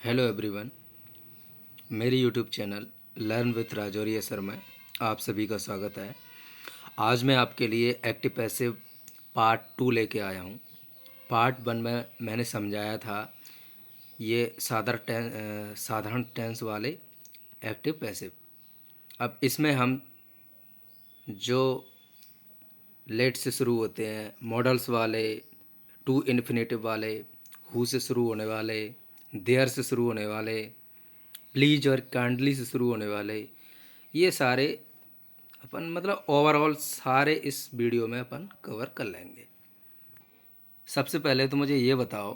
Hello everyone, मेरी YouTube channel learn with Rajouri sir में आप सभी का स्वागत है। आज मैं आपके लिए एक्टिव पैसिव पार्ट 2 लेके आया हूँ। पार्ट 1 में मैंने समझाया था ये साधारण टेंस वाले एक्टिव पैसिव। अब इसमें हम जो लेट से शुरू होते हैं, मॉडल्स वाले, टू इन्फिनेटिव वाले, हु से शुरू होने वाले, देयर से शुरू होने वाले, प्लीज और काइंडली से शुरू होने वाले, ये सारे अपन मतलब ओवरऑल सारे इस वीडियो में अपन कवर कर लेंगे। सबसे पहले तो मुझे ये बताओ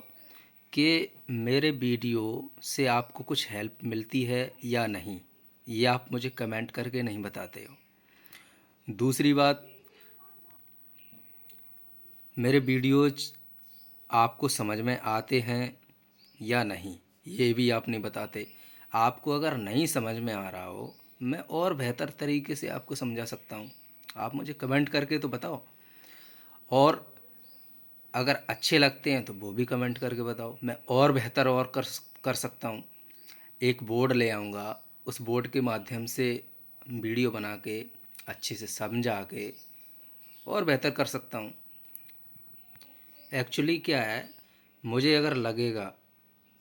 कि मेरे वीडियो से आपको कुछ हेल्प मिलती है या नहीं, ये आप मुझे कमेंट करके नहीं बताते हो। दूसरी बात, मेरे वीडियोज आपको समझ में आते हैं या नहीं, ये भी आप नहीं बताते। आपको अगर नहीं समझ में आ रहा हो, मैं और बेहतर तरीके से आपको समझा सकता हूँ, आप मुझे कमेंट करके तो बताओ। और अगर अच्छे लगते हैं तो वो भी कमेंट करके बताओ, मैं और बेहतर और कर सकता हूँ। एक बोर्ड ले आऊँगा, उस बोर्ड के माध्यम से वीडियो बना के अच्छे से समझा के और बेहतर कर सकता हूँ। एक्चुअली क्या है, मुझे अगर लगेगा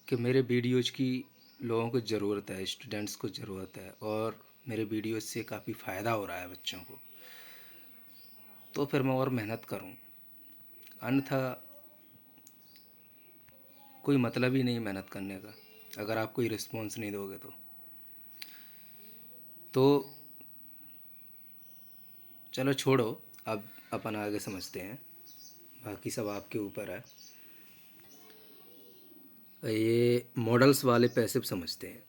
कि मेरे वीडियोज़ की लोगों को ज़रूरत है, स्टूडेंट्स को ज़रूरत है और मेरे वीडियोज़ से काफ़ी फ़ायदा हो रहा है बच्चों को, तो फिर मैं और मेहनत करूं। अन्यथा कोई मतलब ही नहीं मेहनत करने का, अगर आप कोई रिस्पॉन्स नहीं दोगे तो चलो छोड़ो। अब अपन आगे समझते हैं, बाकी सब आपके ऊपर है। ये मॉडल्स वाले पैसिव समझते हैं।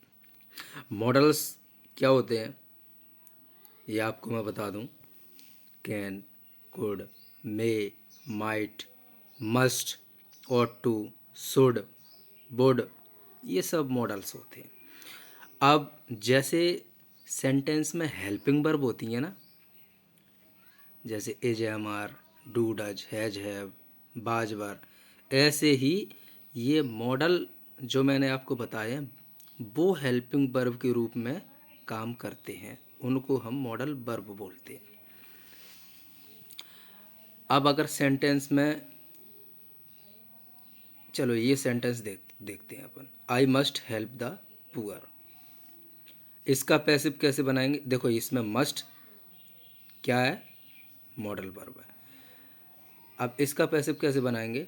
मॉडल्स क्या होते हैं ये आपको मैं बता दूं। Can, could, may, might, must, ought to, should, would, ये सब मॉडल्स होते हैं। अब जैसे सेंटेंस में हेल्पिंग वर्ब होती है ना, जैसे is, am, are, do, does, has, have, was, were, ऐसे ही ये मॉडल जो मैंने आपको बताए हैं वो हेल्पिंग वर्ब के रूप में काम करते हैं, उनको हम मॉडल वर्ब बोलते हैं। अब अगर सेंटेंस में, चलो ये सेंटेंस देखते हैं अपन। I must help the poor, इसका पैसिव कैसे बनाएंगे? देखो इसमें मस्ट क्या है, मॉडल वर्ब है। अब इसका पैसिव कैसे बनाएंगे,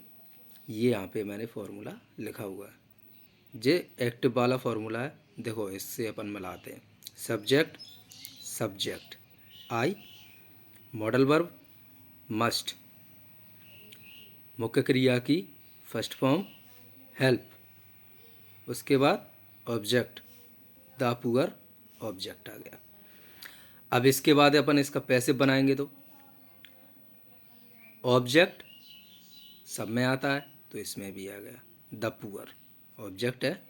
ये यहाँ पे मैंने फॉर्मूला लिखा हुआ है, जे एक्टिव वाला फॉर्मूला है। देखो इससे अपन मिलाते हैं। Subject, subject I, modal verb must, मुख्य क्रिया की फर्स्ट फॉर्म हेल्प, उसके बाद ऑब्जेक्ट द पुअर, ऑब्जेक्ट आ गया। अब इसके बाद अपन इसका पैसिव बनाएंगे तो ऑब्जेक्ट सब में आता है तो इसमें भी आ गया, द पुअर ऑब्जेक्ट है,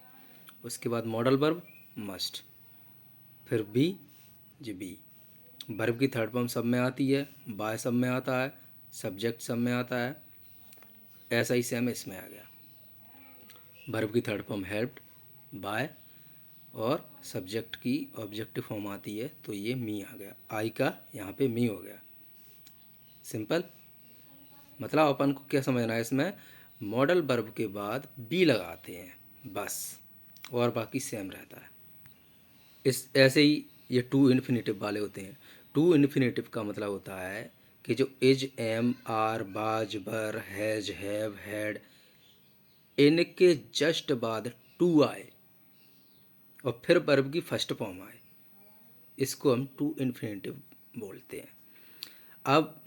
उसके बाद मॉडल वर्ब मस्ट, फिर बी, जी बी, वर्ब की थर्ड फॉर्म सब में आती है, बाय सब में आता है, सब्जेक्ट सब में आता है, ऐसा ही सेम इसमें आ गया। वर्ब की थर्ड फॉर्म हेल्प्ड, बाय और सब्जेक्ट की ऑब्जेक्टिव फॉर्म आती है तो ये मी आ गया, आई का यहाँ पे मी हो गया। सिंपल। मतलब अपन को क्या समझना है इसमें, मॉडल वर्ब के बाद बी लगाते हैं बस, और बाकी सेम रहता है। इस ऐसे ही ये टू इन्फिनेटिव वाले होते हैं। टू इन्फिनेटिव का मतलब होता है कि जो इज, एम, आर, बाज, बर, हैज, हैव, हैड, इनके जस्ट बाद टू आए और फिर वर्ब की फर्स्ट फॉर्म आए, इसको हम टू इन्फिनेटिव बोलते हैं। अब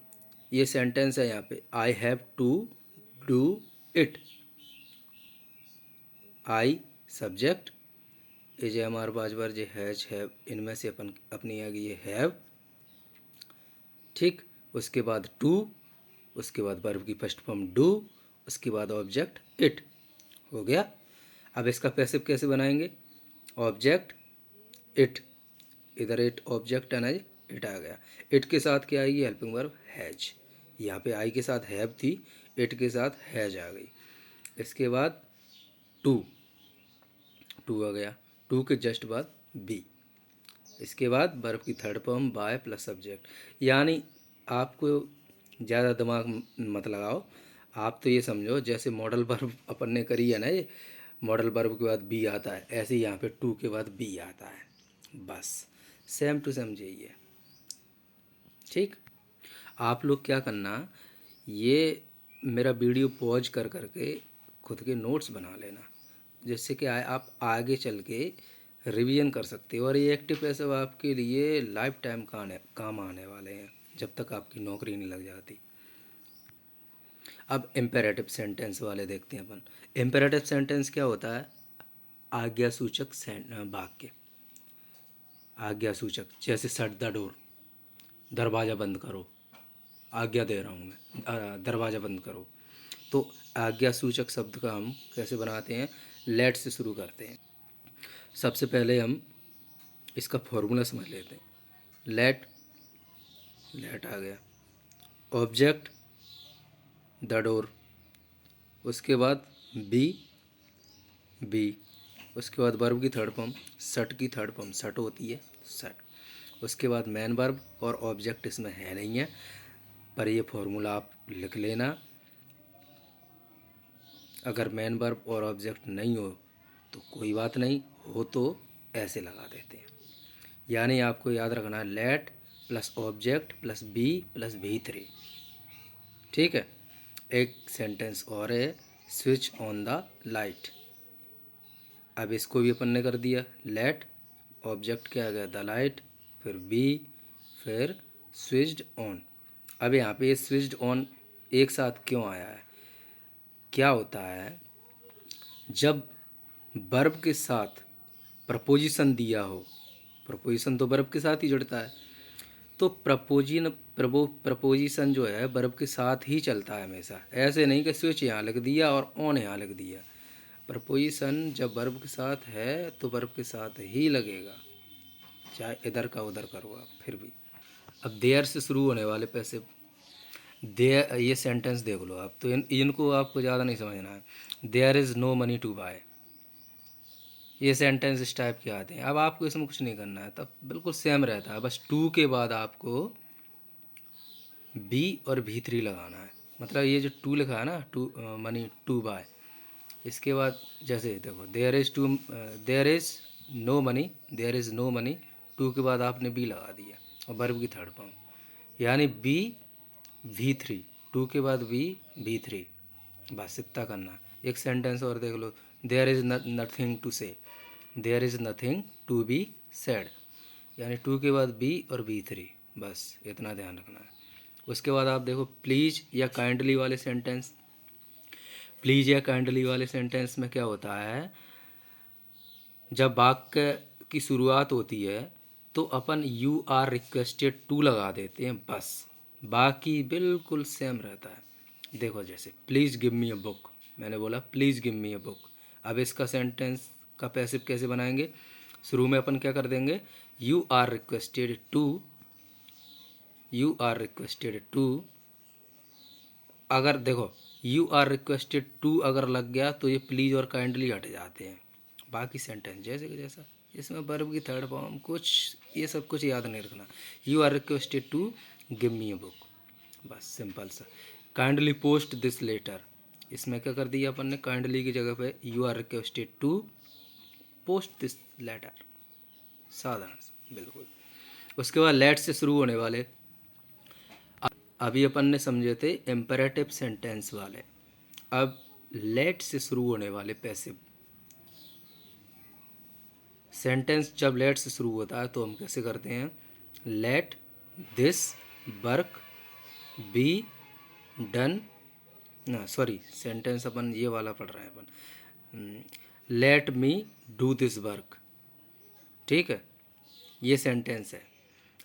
ये सेंटेंस है यहाँ पे, I have to do it, I subject, is, am, are, was, were, J, has, have, इनमें से अपन अपनी आ गई ये हैव, ठीक। उसके बाद टू, उसके बाद वर्ब की फर्स्ट फॉर्म डू, उसके बाद ऑब्जेक्ट इट, हो गया। अब इसका पैसिव कैसे बनाएंगे, ऑब्जेक्ट इट, इधर इट ऑब्जेक्ट है ना जी, इट आ गया। इट के साथ क्या आएगी, हेल्पिंग वर्ब हैज, यहाँ पे आई के साथ हैव थी, इट के साथ हैज आ गई। इसके बाद टू, टू आ गया, टू के जस्ट बाद बी, इसके बाद वर्ब की third form by plus subject. यानी आपको ज़्यादा दिमाग मत लगाओ, आप तो ये समझो जैसे मॉडल वर्ब अपन ने करी है ना, ये मॉडल वर्ब के बाद बी आता है, ऐसे ही यहाँ पे टू के बाद बी आता है, बस सेम टू सेम यही है। ठीक, आप लोग क्या करना, ये मेरा वीडियो पॉज कर करके खुद के नोट्स बना लेना, जिससे कि आप आगे चल के रिवीजन कर सकते हो, और ये एक्टिव पैसिव आपके लिए लाइफ टाइम काम आने वाले हैं जब तक आपकी नौकरी नहीं लग जाती। अब इम्पेरेटिव सेंटेंस वाले देखते हैं अपन। इम्पेरेटिव सेंटेंस क्या होता है? आज्ञा सूचक वाक्य, आज्ञा सूचक, जैसे शट द डोर, दरवाज़ा बंद करो, आज्ञा दे रहा हूँ मैं, दरवाज़ा बंद करो। तो आज्ञा सूचक शब्द का हम कैसे बनाते हैं? लेट से शुरू करते हैं। सबसे पहले हम इसका फॉर्मूला समझ लेते हैं। लेट, लेट आ गया, ऑब्जेक्ट द डोर, उसके बाद बी, बी, उसके बाद वर्ब की थर्ड फॉर्म, सट की थर्ड फॉर्म सट होती है, सट, उसके बाद मैन वर्ब, और ऑब्जेक्ट इसमें है नहीं है, पर ये फॉर्मूला आप लिख लेना। अगर मैन वर्ब और ऑब्जेक्ट नहीं हो तो कोई बात नहीं, हो तो ऐसे लगा देते हैं। यानी आपको याद रखना है let plus object plus be plus V3। ठीक है, एक सेंटेंस और है, स्विच ऑन द लाइट। अब इसको भी अपन ने कर दिया, लेट, ऑब्जेक्ट क्या आ गया? द लाइट, फिर बी, फिर स्विच्ड ऑन। अब यहाँ पे ये स्विच्ड ऑन एक साथ क्यों आया है? क्या होता है, जब वर्ब के साथ प्रपोजिशन दिया हो, प्रपोजिशन तो वर्ब के साथ ही जुड़ता है, तो प्रपोजिशन जो है वर्ब के साथ ही चलता है हमेशा। ऐसे नहीं कि स्विच यहाँ लिख दिया और ऑन यहाँ लिख दिया। प्रपोजिशन जब वर्ब के साथ है तो वर्ब के साथ ही लगेगा, चाहे इधर का उधर करो आप फिर भी। अब देयर से शुरू होने वाले पैसे, देयर, ये सेंटेंस देख लो आप, तो इनको आपको ज़्यादा नहीं समझना है। There is no money to buy, ये सेंटेंस इस टाइप के आते हैं। अब आपको इसमें कुछ नहीं करना है, तब बिल्कुल सेम रहता है, बस टू के बाद आपको बी और V3 लगाना है। मतलब ये जो टू लिखा है ना, टू मनी टू बाय, इसके बाद जैसे देखो there is to, there is no money, there is no money, to के बाद आपने बी लगा दिया और वर्ब की थर्ड फॉर्म, यानी बी V3, टू के बाद बी V3, बस इतना करना। एक सेंटेंस और देख लो, there is nothing to say, there is nothing to be said, यानी टू के बाद बी और V3, बस इतना ध्यान रखना है। उसके बाद आप देखो प्लीज़ या काइंडली वाले सेंटेंस, प्लीज़ या काइंडली वाले सेंटेंस में क्या होता है, जब वाक्य की शुरुआत होती है तो अपन यू आर रिक्वेस्टेड टू लगा देते हैं, बस बाकी बिल्कुल सेम रहता है। देखो जैसे please give me a book, मैंने बोला please give me a book. अब इसका सेंटेंस का पैसिव कैसे बनाएंगे? शुरू में अपन क्या कर देंगे, you are requested to, you are requested to, अगर देखो यू आर रिक्वेस्टेड टू अगर लग गया तो ये प्लीज़ और काइंडली हट जाते हैं। बाकी सेंटेंस जैसे कि जैसा, इसमें वर्ब की थर्ड फॉर्म कुछ, ये सब कुछ याद नहीं रखना। You are requested to give me a book, बस सिंपल सा। काइंडली पोस्ट दिस लेटर, इसमें क्या कर दिया अपन ने, काइंडली की जगह पे you are requested to post this letter, साधारण सा बिल्कुल। उसके बाद लेट से शुरू होने वाले, अभी अपन ने समझे थे इम्पेरेटिव सेंटेंस वाले, अब लेट से शुरू होने वाले पैसिव सेंटेंस। जब लेट से शुरू होता है तो हम कैसे करते हैं, let this work be done, ना सॉरी सेंटेंस अपन ये वाला पढ़ रहे हैं अपन, let me do this work, ठीक है, ये सेंटेंस है।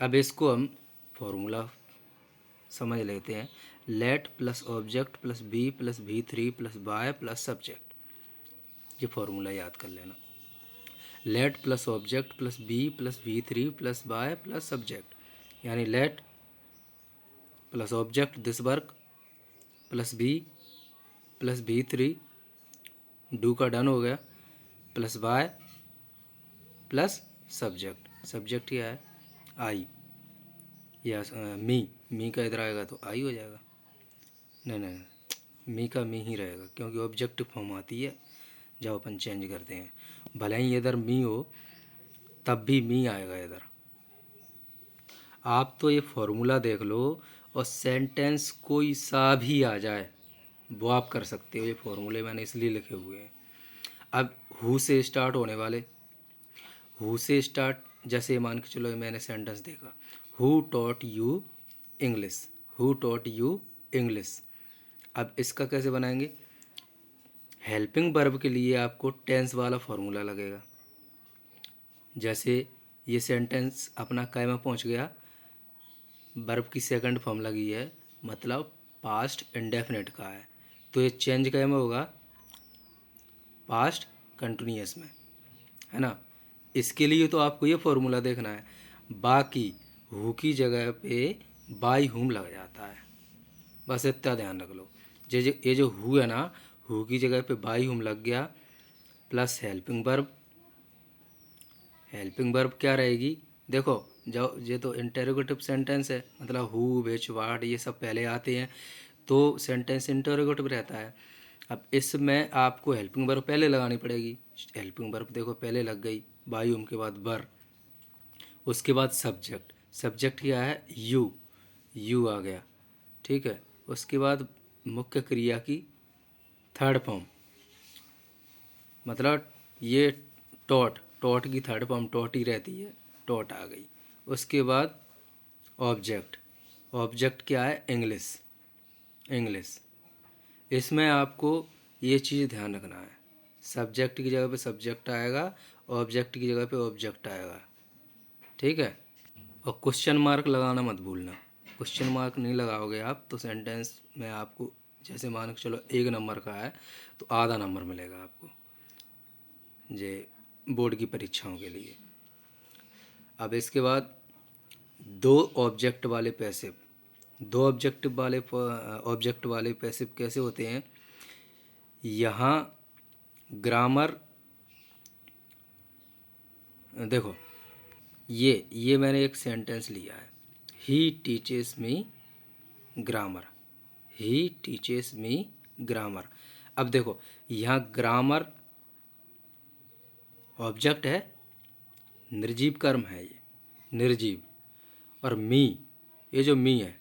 अब इसको हम फॉर्मूला समझ लेते हैं, let plus object plus be plus V3 plus by plus subject, ये फॉर्मूला याद कर लेना। Let plus object plus be plus V3 plus by plus subject, यानी let plus object this work plus be plus V3, do का done हो गया, plus by plus subject. Subject क्या है? आई या मी का इधर आएगा तो आई हो जाएगा। नहीं नहीं नहीं, मी का मी ही रहेगा क्योंकि ऑब्जेक्टिव फॉर्म आती है जब अपन चेंज करते हैं। भले ही इधर मी हो तब भी मी आएगा इधर। आप तो ये फॉर्मूला देख लो और सेंटेंस कोई सा भी आ जाए वो आप कर सकते हो। ये फॉर्मूले मैंने इसलिए लिखे हुए हैं। अब हु से स्टार्ट होने वाले, हु से स्टार्ट, जैसे मान के चलो मैंने सेंटेंस देखा, who taught you English, who taught you English. अब इसका कैसे बनाएंगे? हेल्पिंग वर्ब के लिए आपको टेंस वाला फॉर्मूला लगेगा। जैसे ये सेंटेंस अपना काय में पहुंच गया, वर्ब की सेकंड फॉर्म लगी है, मतलब पास्ट इंडेफिनिट का है, तो ये चेंज काय में होगा? पास्ट कंटिन्यूअस में, है ना। इसके लिए तो आपको ये फॉर्मूला देखना है। बाकी हु की जगह पे बाई हुम लग जाता है, बस इतना ध्यान रख लो। ये जो हु है ना, हु की जगह पे बाई हुम लग गया, plus helping verb. Helping verb क्या रहेगी? देखो जो ये तो इंटरोगेटिव सेंटेंस है, मतलब हु विच वाट ये सब पहले आते हैं तो सेंटेंस इंटरोगेटिव रहता है। अब इसमें आपको हेल्पिंग वर्ब पहले लगानी पड़ेगी। हेल्पिंग वर्ब देखो पहले लग गई, बाई हुम के बाद वर, उसके बाद सब्जेक्ट। सब्जेक्ट क्या है? यू, यू आ गया, ठीक है। उसके बाद मुख्य क्रिया की थर्ड फॉर्म, मतलब ये टॉट, टॉट की थर्ड फॉर्म टॉट ही रहती है, टॉट आ गई। उसके बाद ऑब्जेक्ट, ऑब्जेक्ट क्या है? English, English. इसमें आपको ये चीज़ ध्यान रखना है, सब्जेक्ट की जगह पे सब्जेक्ट आएगा, ऑब्जेक्ट की जगह पे ऑब्जेक्ट आएगा, ठीक है। और क्वेश्चन मार्क लगाना मत भूलना। क्वेश्चन मार्क नहीं लगाओगे आप तो सेंटेंस में आपको, जैसे मान के चलो 1 नंबर का है तो आधा नंबर मिलेगा आपको जे बोर्ड की परीक्षाओं के लिए। अब इसके बाद दो ऑब्जेक्ट वाले पैसिव, दो ऑब्जेक्ट वाले पैसिव कैसे होते हैं? यहाँ ग्रामर देखो, ये मैंने एक सेंटेंस लिया है, he teaches me grammar, he teaches me grammar. अब देखो यहाँ ग्रामर ऑब्जेक्ट है, निर्जीव कर्म है ये, निर्जीव। और मी, ये जो मी है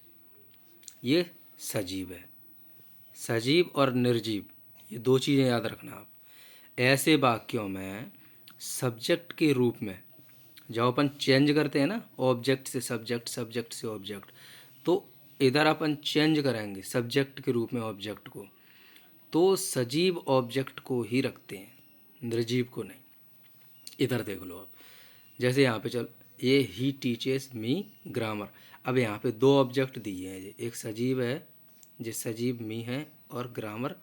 ये सजीव है। सजीव और निर्जीव ये दो चीज़ें याद रखना आप। ऐसे वाक्यों में सब्जेक्ट के रूप में जब अपन चेंज करते हैं ना, ऑब्जेक्ट से सब्जेक्ट, सब्जेक्ट से ऑब्जेक्ट, तो इधर अपन चेंज करेंगे सब्जेक्ट के रूप में ऑब्जेक्ट को, तो सजीव ऑब्जेक्ट को ही रखते हैं, निर्जीव को नहीं। इधर देख लो आप, जैसे यहाँ पे चल, ये ही टीचेस मी ग्रामर। अब यहाँ पे दो ऑब्जेक्ट दिए हैं, एक सजीव है, जो सजीव मी है, और ग्रामर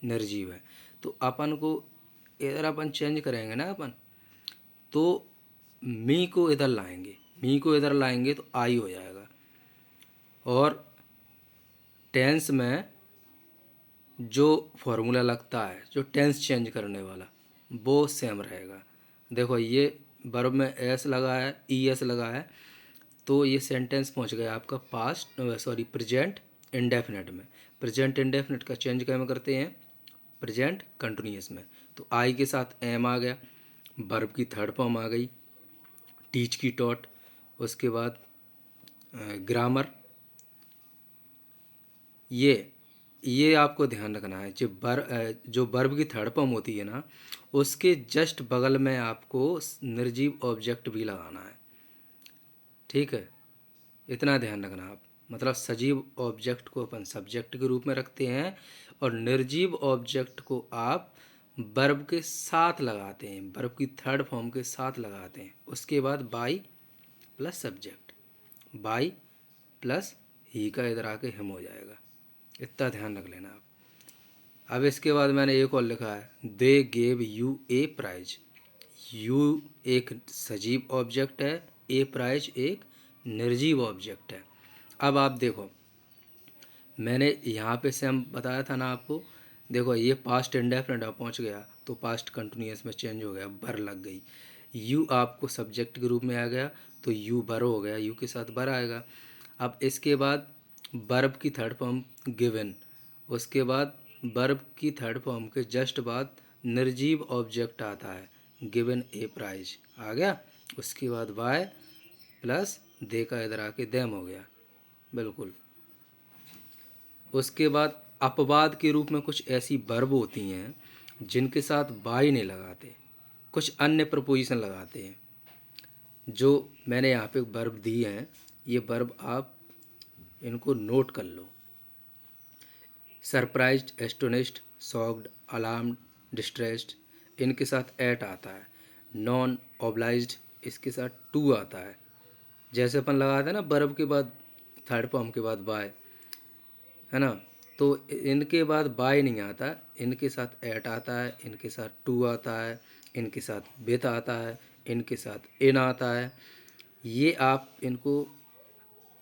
निर्जीव है। तो अपन को इधर अपन चेंज करेंगे ना अपन, तो मी को इधर लाएंगे, मी को इधर लाएंगे तो आई हो जाएगा। और टेंस में जो फॉर्मूला लगता है, जो टेंस चेंज करने वाला, वो सेम रहेगा। देखो ये वर्ब में एस लगा है, ई एस लगा है, तो ये सेंटेंस पहुंच गया आपका पास्ट, सॉरी प्रेजेंट इंडेफिनिट में। प्रेजेंट इंडेफिनिट का चेंज क्या में करते हैं? प्रेजेंट कंटिन्यूअस में। तो आई के साथ एम आ गया, वर्ब की थर्ड फॉर्म आ गई, टीच की टॉट, उसके बाद ग्रामर। ये आपको ध्यान रखना है, जो वर्ब की थर्ड फॉर्म होती है ना, उसके जस्ट बगल में आपको निर्जीव ऑब्जेक्ट भी लगाना है, ठीक है। इतना ध्यान रखना आप, मतलब सजीव ऑब्जेक्ट को अपन सब्जेक्ट के रूप में रखते हैं और निर्जीव ऑब्जेक्ट को आप वर्ब के साथ लगाते हैं, वर्ब की थर्ड फॉर्म के साथ लगाते हैं। उसके बाद by plus subject, by plus ही का इधर आके हिम हो जाएगा, इतना ध्यान रख लेना आप। अब इसके बाद मैंने एक और लिखा है, they gave you a prize. You एक सजीव ऑब्जेक्ट है, ए प्राइज एक निर्जीव ऑब्जेक्ट है। अब आप देखो, मैंने यहाँ पे सेम बताया था ना आपको, देखो ये पास्ट इंडेफिनिट पहुँच गया तो पास्ट कंटिन्यूअस में चेंज हो गया, बर लग गई। यू आपको सब्जेक्ट के रूप में आ गया तो यू बर हो गया, यू के साथ बर आएगा। अब इसके बाद वर्ब की थर्ड फॉर्म गिवन, उसके बाद वर्ब की थर्ड फॉर्म के जस्ट बाद निर्जीव ऑब्जेक्ट आता है, गिवन ए प्राइज आ गया। उसके बाद वाई प्लस दे का इधर आके देम हो गया, बिल्कुल। उसके बाद अपवाद के रूप में कुछ ऐसी वर्ब होती हैं जिनके साथ बाई नहीं लगाते, कुछ अन्य प्रपोजिशन लगाते हैं। जो मैंने यहाँ पे वर्ब दी हैं, ये वर्ब आप इनको नोट कर लो। Surprised, astonished, shocked, alarmed, distressed, इनके साथ एट आता है। नॉन ऑब्लाइज्ड, इसके साथ टू आता है। जैसे अपन लगाते हैं ना वर्ब के बाद थर्ड फॉर्म के बाद बाय, है ना, तो इनके बाद बाय नहीं आता, इनके साथ एट आता है, इनके साथ टू आता है, इनके साथ विथ आता है, इनके साथ इन आता है। ये आप इनको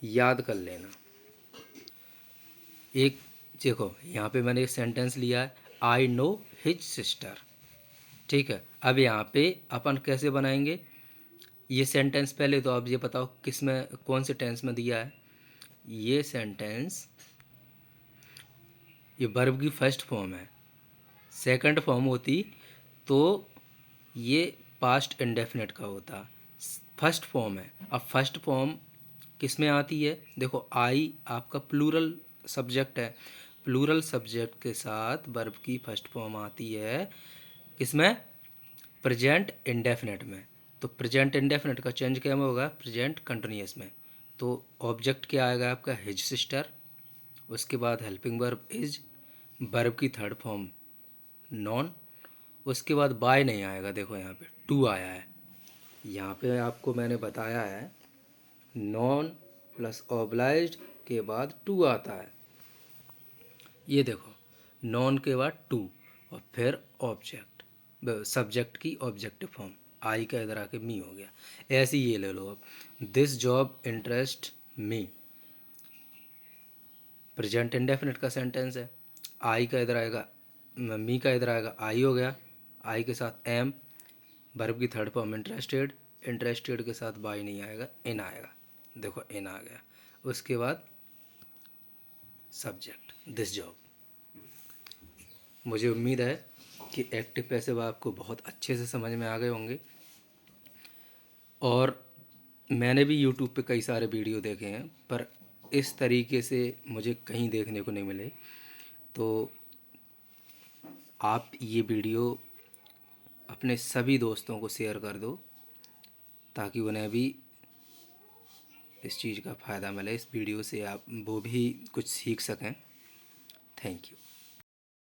याद कर लेना। एक देखो यहाँ पे मैंने एक सेंटेंस लिया है, आई नो हिज सिस्टर, ठीक है। अब यहाँ पे अपन कैसे बनाएंगे ये सेंटेंस, पहले तो आप ये बताओ किस में कौन से टेंस में दिया है ये सेंटेंस। ये वर्ब की फर्स्ट फॉर्म है, सेकंड फॉर्म होती तो ये पास्ट इंडेफिनिट का होता, फर्स्ट फॉर्म है। अब फर्स्ट फॉर्म किस में आती है, देखो आई आपका प्लूरल सब्जेक्ट है, प्लूरल सब्जेक्ट के साथ वर्ब की फर्स्ट फॉर्म आती है किसमें, प्रेजेंट इंडेफिनिट में। तो प्रेजेंट इंडेफिनिट का चेंज क्या में होगा, प्रेजेंट कंटिन्यूअस में। तो ऑब्जेक्ट क्या आएगा आपका, हिज सिस्टर। उसके बाद हेल्पिंग वर्ब इज, वर्ब की थर्ड फॉर्म नॉन। उसके बाद बाय नहीं आएगा, देखो यहाँ पे टू आया है। यहाँ पे आपको मैंने बताया है नॉन प्लस ऑब्लाइज्ड के बाद टू आता है। ये देखो नॉन के बाद टू और फिर ऑब्जेक्ट, सब्जेक्ट की ऑब्जेक्टिव फॉर्म, आई का इधर आके मी हो गया। ऐसे ही ये ले लो अब, this job interest me, present indefinite का सेंटेंस है, आई का इधर आएगा, मी का इधर आएगा, आई हो गया, आई के साथ एम, वर्ब की थर्ड फॉर्म इंटरेस्टेड, इंटरेस्टेड के साथ बाई नहीं आएगा, इन आएगा, देखो इन आ गया। उसके बाद सब्जेक्ट दिस जॉब। मुझे उम्मीद है कि एक्टिव पैसिव आपको बहुत अच्छे से समझ में आ गए होंगे। और मैंने भी यूट्यूब पे कई सारे वीडियो देखे हैं, पर इस तरीके से मुझे कहीं देखने को नहीं मिले। तो आप ये वीडियो अपने सभी दोस्तों को शेयर कर दो ताकि उन्हें भी इस चीज़ का फ़ायदा मिले, इस वीडियो से आप वो भी कुछ सीख सकें। Thank you.